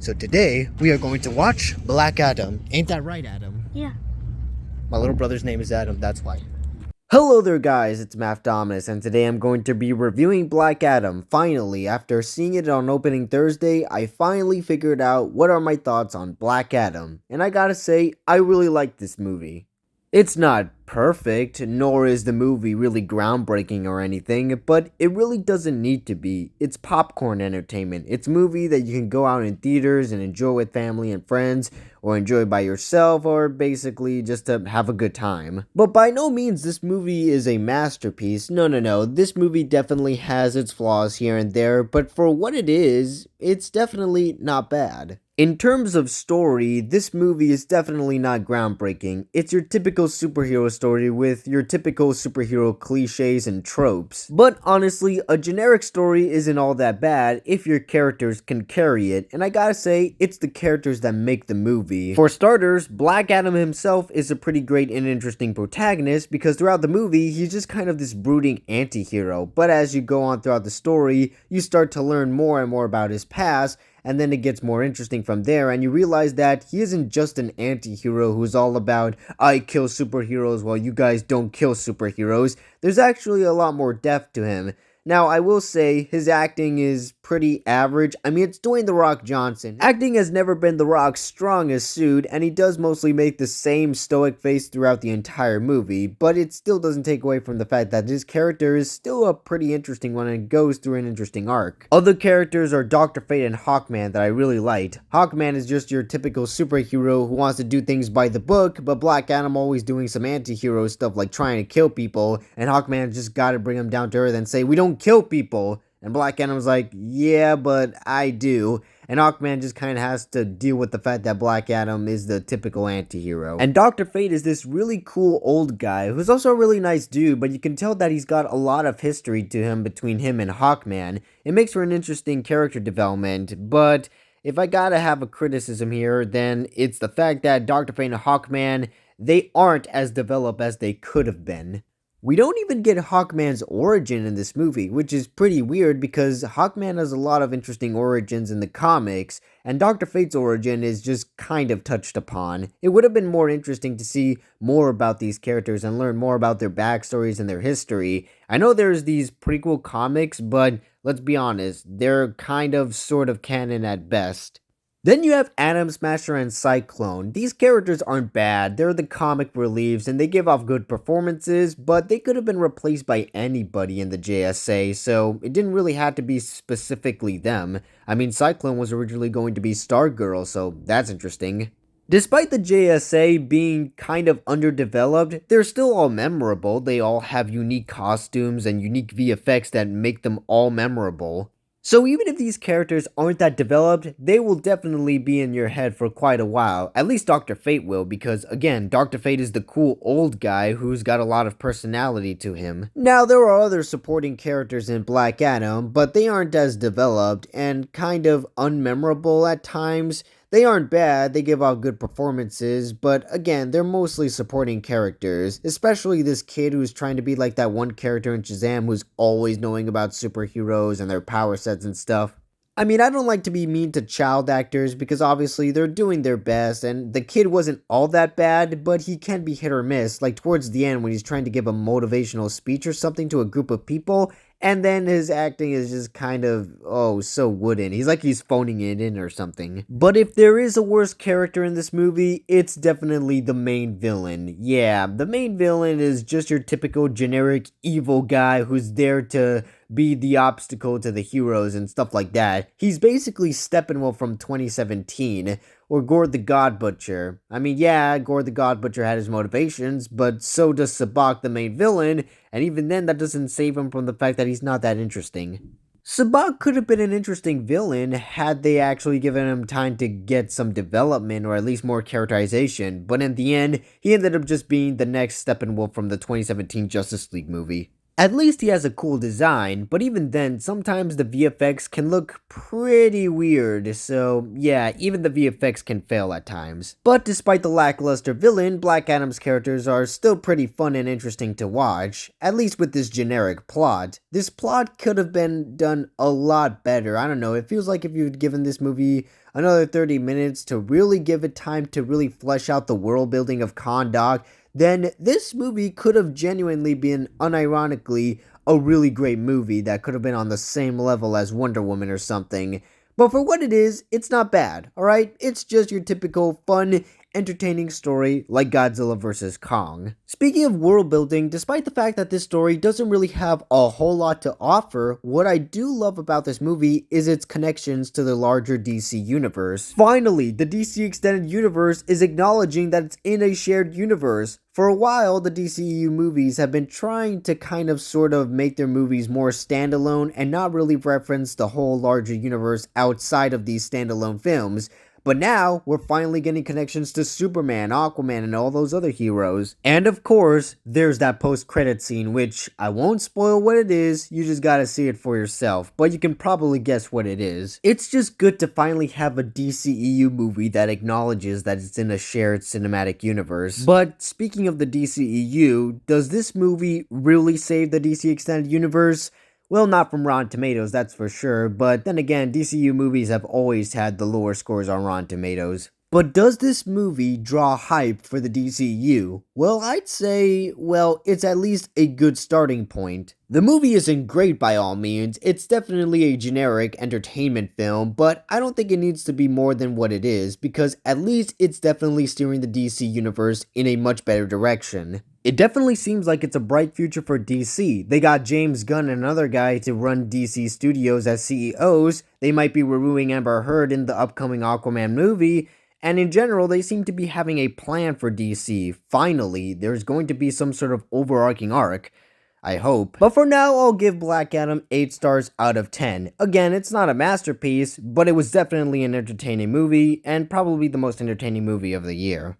So today we are going to watch Black Adam. Ain't that right, Adam? Yeah. My little brother's name is Adam, that's why. Hello there guys, it's Math Dominus, and today I'm going to be reviewing Black Adam. Finally, after seeing it on opening Thursday, I finally figured out what are my thoughts on Black Adam. And I gotta say, I really like this movie. It's not perfect, nor is the movie really groundbreaking or anything, but it really doesn't need to be. It's popcorn entertainment. It's a movie that you can go out in theaters and enjoy with family and friends, or enjoy by yourself, or basically just to have a good time. But by no means this movie is a masterpiece. No. This movie definitely has its flaws here and there, but for what it is, it's definitely not bad. In terms of story, this movie is definitely not groundbreaking. It's your typical superhero story with your typical superhero cliches and tropes. But honestly, a generic story isn't all that bad if your characters can carry it, and I gotta say, it's the characters that make the movie. For starters, Black Adam himself is a pretty great and interesting protagonist because throughout the movie, he's just kind of this brooding anti-hero. But as you go on throughout the story, you start to learn more and more about his past, and then it gets more interesting from there, and you realize that he isn't just an anti-hero who's all about, I kill superheroes while you guys don't kill superheroes. There's actually a lot more depth to him. Now, I will say, his acting is pretty average. I mean, it's Dwayne "The Rock" Johnson. Acting has never been The Rock's strongest suit, and he does mostly make the same stoic face throughout the entire movie, but it still doesn't take away from the fact that his character is still a pretty interesting one and goes through an interesting arc. Other characters are Dr. Fate and Hawkman that I really liked. Hawkman is just your typical superhero who wants to do things by the book, but Black Adam always doing some anti-hero stuff like trying to kill people, and Hawkman just gotta bring him down to earth and say, we don't kill people. And Black Adam's like, yeah, but I do. And Hawkman just kind of has to deal with the fact that Black Adam is the typical anti-hero. And Dr. Fate is this really cool old guy who's also a really nice dude, but you can tell that he's got a lot of history to him between him and Hawkman. It makes for an interesting character development, but if I gotta have a criticism here, then it's the fact that Dr. Fate and Hawkman, they aren't as developed as they could have been. We don't even get Hawkman's origin in this movie, which is pretty weird because Hawkman has a lot of interesting origins in the comics, and Dr. Fate's origin is just kind of touched upon. It would have been more interesting to see more about these characters and learn more about their backstories and their history. I know there's these prequel comics, but let's be honest, they're kind of sort of canon at best. Then you have Adam, Smasher, and Cyclone. These characters aren't bad, they're the comic reliefs and they give off good performances, but they could have been replaced by anybody in the JSA, so it didn't really have to be specifically them. I mean, Cyclone was originally going to be Stargirl, so that's interesting. Despite the JSA being kind of underdeveloped, they're still all memorable. They all have unique costumes and unique VFX that make them all memorable. So even if these characters aren't that developed, they will definitely be in your head for quite a while. At least Dr. Fate will, because again, Dr. Fate is the cool old guy who's got a lot of personality to him. Now, there are other supporting characters in Black Adam, but they aren't as developed and kind of unmemorable at times. They aren't bad, they give out good performances, but again, they're mostly supporting characters, especially this kid who's trying to be like that one character in Shazam who's always knowing about superheroes and their power sets and stuff. I mean, I don't like to be mean to child actors because obviously they're doing their best, and the kid wasn't all that bad, but he can be hit or miss, like towards the end when he's trying to give a motivational speech or something to a group of people, and then his acting is just kind of, so wooden. He's like he's phoning it in or something. But if there is a worse character in this movie, it's definitely the main villain. Yeah, the main villain is just your typical generic evil guy who's there to be the obstacle to the heroes and stuff like that. He's basically Steppenwolf from 2017, or Gord the God Butcher. I mean, yeah, Gord the God Butcher had his motivations, but so does Sabak, the main villain, and even then that doesn't save him from the fact that he's not that interesting. Sabak could have been an interesting villain had they actually given him time to get some development or at least more characterization, but in the end, he ended up just being the next Steppenwolf from the 2017 Justice League movie. At least he has a cool design, but even then, sometimes the VFX can look pretty weird, so yeah, even the VFX can fail at times. But despite the lackluster villain, Black Adam's characters are still pretty fun and interesting to watch, at least with this generic plot. This plot could have been done a lot better. I don't know, it feels like if you'd given this movie another 30 minutes to really give it time to really flesh out the world building of Kahndaq, then this movie could have genuinely been, unironically, a really great movie that could have been on the same level as Wonder Woman or something. But for what it is, it's not bad, alright? It's just your typical fun, entertaining story like Godzilla vs. Kong. Speaking of world building, despite the fact that this story doesn't really have a whole lot to offer, what I do love about this movie is its connections to the larger DC universe. Finally, the DC Extended Universe is acknowledging that it's in a shared universe. For a while, the DCEU movies have been trying to kind of sort of make their movies more standalone and not really reference the whole larger universe outside of these standalone films. But now, we're finally getting connections to Superman, Aquaman, and all those other heroes. And of course, there's that post-credit scene, which I won't spoil what it is, you just gotta see it for yourself, but you can probably guess what it is. It's just good to finally have a DCEU movie that acknowledges that it's in a shared cinematic universe. But speaking of the DCEU, does this movie really save the DC Extended Universe? Well, not from Rotten Tomatoes, that's for sure, but then again, DCU movies have always had the lower scores on Rotten Tomatoes. But does this movie draw hype for the DCU? Well, I'd say, it's at least a good starting point. The movie isn't great by all means, it's definitely a generic entertainment film, but I don't think it needs to be more than what it is, because at least it's definitely steering the DC universe in a much better direction. It definitely seems like it's a bright future for DC. They got James Gunn and another guy to run DC Studios as CEOs, they might be removing Amber Heard in the upcoming Aquaman movie, and in general, they seem to be having a plan for DC. Finally, there's going to be some sort of overarching arc. I hope. But for now, I'll give Black Adam 8 stars out of 10. Again, it's not a masterpiece, but it was definitely an entertaining movie, and probably the most entertaining movie of the year.